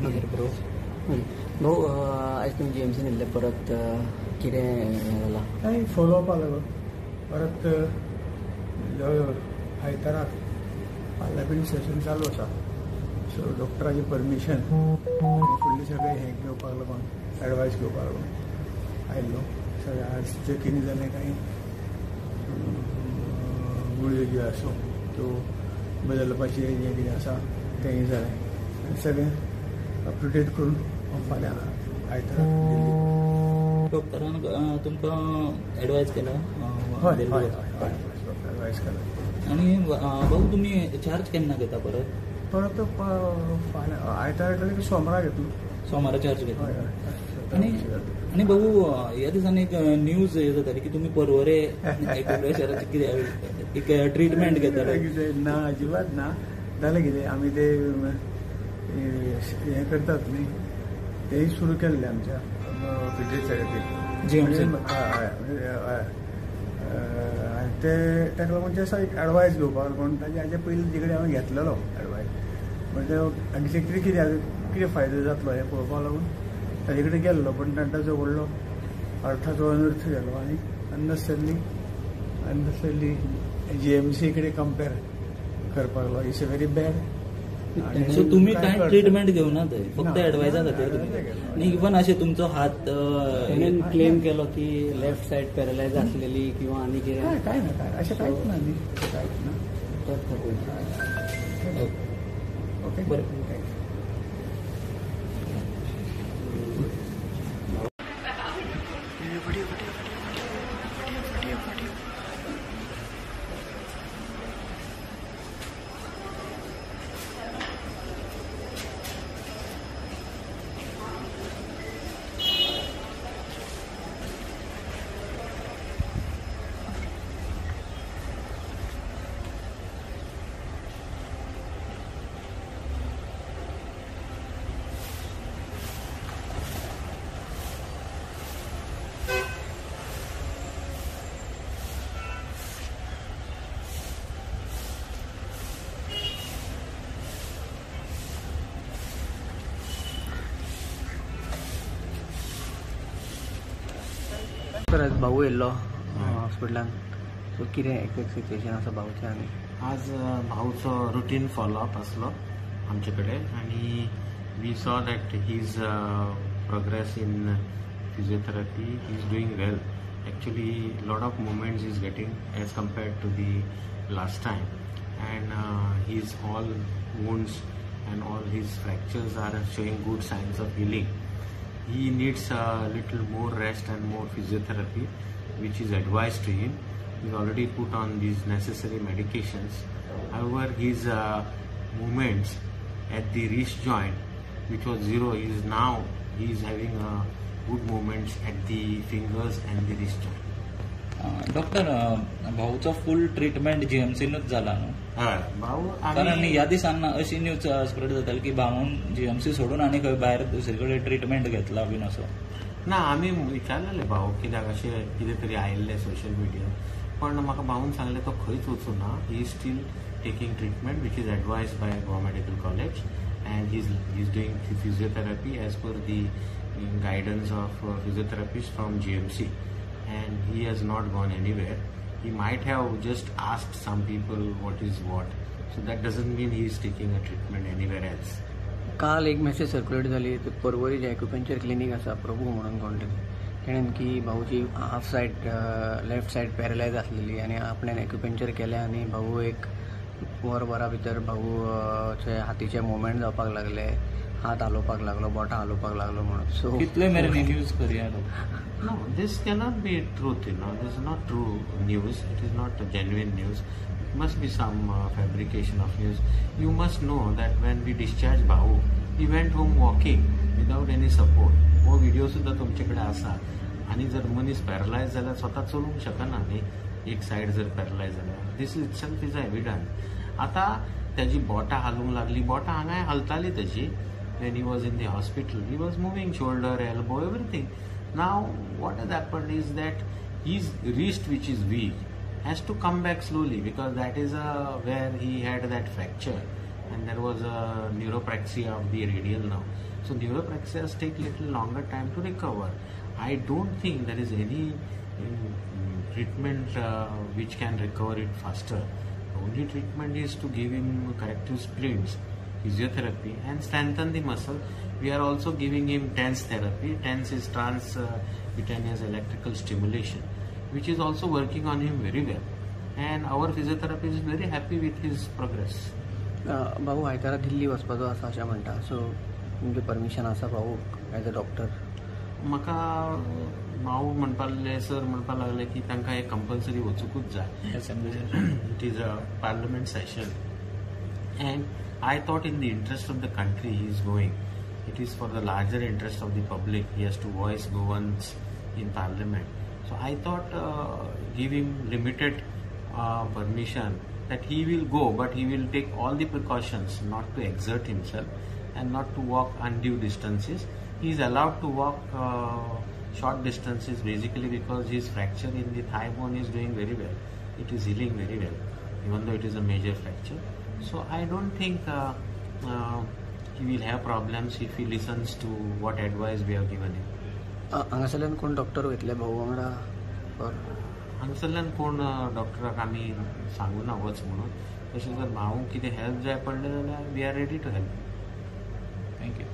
भाऊ आज तुम्ही जीएमसी न्हिल्ले परत कितें जाला? काही फॉलोअप आलो परत आयताराक पार्लमेंट सेशन चालू आसा. सो डॉक्टराची परमिशन फुडले सगळे हे घेवपाक लागून एडवायस घेवपाक लागून आयिल्लो. सगळे आज चेकींग जालें काही गुळयो ज्यो आसो त्यो बदलपाचें जें कितें आसा तेंय जालें. सगळें अप टू डेट करून फाल्यां आयताराक दिल्ली. डॉक्टरान तुमकां एडवायस केला? हय हय हय एडवायस केला. आनी भाऊ तुमी चार्ज केन्ना घेता परत? परत फाल्यां आयतारा सोमारा घेतलो. सोमारा चार्ज घेता. हय हय. आनी भाऊ ह्या दिसांनी एक न्यूज हे जाताली की तुमी परवरे शहराची कितें एक ट्रिटमेंट घेताले. ना अजिबात ना. जालें कितें आमी ते हें करतात न्ही तेय सुरू केल्लें आमच्या फिजिओथेरपी जीएमसी. ते ताका लागून असो एक एडवायस घेवपाक लागून हाजे पयलीं जे कडेन हांवें घेतलेलो एडवायस म्हणजे हांगचे कितें फायदो जातलो हें पळोवपाक लागून ताजे कडेन गेल्लो. पण तांचो व्हडलो अर्थाचो अनर्थ जालो आनी अननेसेसरली जीएमसी कडेन कंपेर करपाक लागलो. It's a very bad. So तुम्ही काय ट्रीटमेंट घेवना थंय फक्त एडवायसा खातीर आनी इवन अशें तुमचो हात क्लेम केलो की लेफ्ट सायड पॅरलायज आसलेली किंवा आनी कितें? काय ना काय अशें कांयच ना न्ही. अशें कांयच ना. ओके बरें. परत भाऊ येयल्लो हॉस्पिटलान. सो कितें एक्झॅक्ट सिच्युएशन आसा भाऊचें? आनी आज भाऊचो रुटीन फॉलोअप आसलो आमचे कडेन आनी we saw that his progress in physiotherapy he is doing well. Actually lot of movements is getting as compared to the last time and his all wounds and all his fractures are showing good signs of healing. He needs a little more rest and more physiotherapy, which is advised to him. He's already put on these necessary medications. However, his movements at the wrist joint, which was zero, he is having good movements at the fingers and the wrist joint. Doctor भाऊचो full treatment जीएमसीनूच जाला न्हू? हय भाऊ. कारण ह्या दिसांना अशी news spread जाताली की भाऊन जीएमसी सोडून आनी खंय भायर दुसरे कडेन ट्रीटमेंट घेतला बीन असो. ना आमी विचारलेले भाऊ कित्याक अशें कितें तरी आयिल्लें सोशल मिडियान. पण म्हाका भाऊन सांगलें तो खंयच वचूं ना. He is still taking treatment which is advised by Goa medical college and he is doing physiotherapy as per the guidance of physiotherapist from GMC. And he has not gone anywhere. He might have just asked some people what is what. So that doesn't mean he is taking a treatment anywhere else. काल एक message circulate जाली परवरी जे acupuncture clinic आसा प्रभू म्हणून कोण तेणेन की भाऊची half side left side paralyse आसलेली आनी आपणें एक्युपंक्चर केलें आनी भाऊ एक वरभरा भितर भाऊचे हातीचे मुवमेंट जावपाक लागले, हात हालोवपाक लागलो, बोटां हालोवपाक लागलो म्हणून. सो कितले मेरेन न्यूज करया? No, this cannot be truth, This is not true news. It is not genuine news. It must be some fabrication of news. You must know that when we discharged Bahu, he went home walking without any support. वो video सुद्धा तुमच्याकडे आसा. आणि जर मनीस paralyse जाल्यार स्वता चलूंक शकना न्ही. एक सायड जर पॅरलायज जाल्यार दिस इज सेल्फ इज एविडंट. आता त्याची बोटां हालूंक लागली, बोटां हांगाय हालताली त्याची. When he was in the hospital, he was moving shoulder, elbow, everything. Now, what has happened is that his wrist, which is weak, has to come back slowly because that is where he had that fracture. and there was a neuropraxia of the radial nerve. So neuropraxias take little longer time to recover. I don't think there is any treatment which can recover it faster. The only treatment is to give him corrective splints, physiotherapy, and strengthen the muscle. We are also giving him TENS therapy. TENS is transcutaneous electrical stimulation, which is also working on him very well. And our physiotherapist is very happy with his progress. भाऊ आयतारा दिल्ली वचपाचो आसा अशें म्हणटा, so तुमचें permission आसा भाऊ as a doctor? म्हाका हांव म्हणपा लागले, सर म्हणपा लागले की तांकां एक कंपल्सरी वचूंकूच जाय. It is a parliament session and I thought in the interest of the country he is going. It is for the larger interest of the public. He has to voice governance in parliament. So I thought give him limited permission that he will go, but he will take all the precautions not to exert himself and not to walk undue distances. He is allowed to walk short distances basically because his fracture in the thigh bone is doing very well. It is healing very well, even though it is a major fracture. So I don't think he will have problems if he listens to what advice we have given him. हांगासरल्यान कोण doctor वयतले भाऊ वांगडा? हांगासरल्यान कोण डॉक्टराक आमी सांगूना वच म्हणून. तशें जर भावूंक कितें हेल्प जाय पडलें जाल्यार we are ready to help. Thank you.